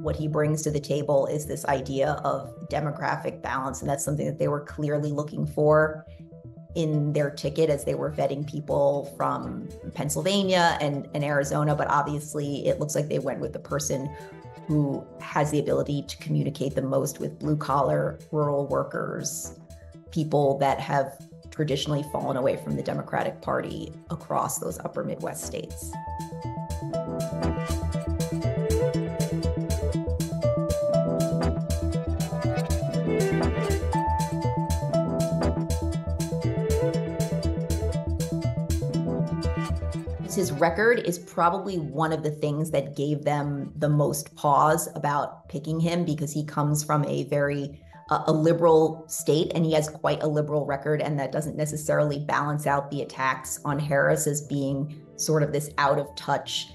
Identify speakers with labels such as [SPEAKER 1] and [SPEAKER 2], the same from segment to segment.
[SPEAKER 1] what he brings to the table is this idea of demographic balance. And that's something that they were clearly looking for in their ticket as they were vetting people from Pennsylvania and Arizona. But obviously, it looks like they went with the person who has the ability to communicate the most with blue collar, rural workers, people that have traditionally fallen away from the Democratic Party across those upper Midwest states. His record is probably one of the things that gave them the most pause about picking him, because he comes from a very a liberal state, and he has quite a liberal record, and that doesn't necessarily balance out the attacks on Harris as being sort of this out of touch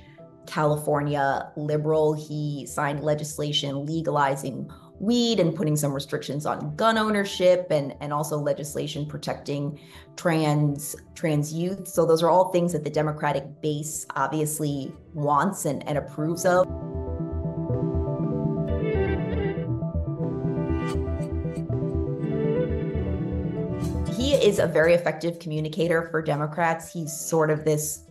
[SPEAKER 1] California liberal. He signed legislation legalizing weed and putting some restrictions on gun ownership, and also legislation protecting trans youth. So those are all things that the Democratic base obviously wants and approves of. He is a very effective communicator for Democrats. He's sort of this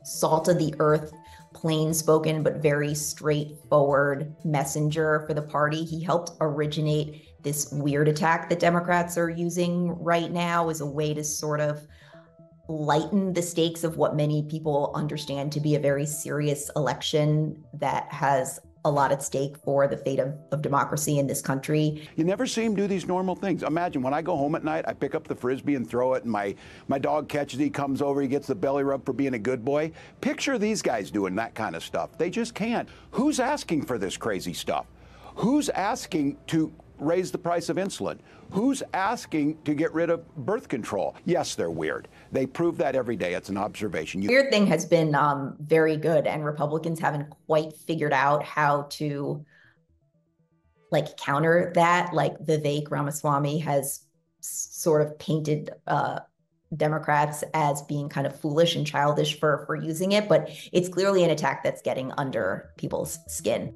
[SPEAKER 1] salt of the earth, plain spoken, but very straightforward messenger for the party. He helped originate this weird attack that Democrats are using right now as a way to sort of lighten the stakes of what many people understand to be a very serious election that has a lot at stake for the fate of democracy in this country.
[SPEAKER 2] You never see him do these normal things. Imagine when I go home at night, I pick up the Frisbee and throw it, and my dog catches it, he comes over, he gets the belly rub for being a good boy. Picture these guys doing that kind of stuff. They just can't. Who's asking for this crazy stuff? Who's asking to raise the price of insulin? Who's asking to get rid of birth control? Yes, they're weird. They prove that every day. It's an observation.
[SPEAKER 1] Weird thing has been very good, and Republicans haven't quite figured out how to counter that. Like Vivek Ramaswamy has sort of painted Democrats as being kind of foolish and childish for using it, but it's clearly an attack that's getting under people's skin.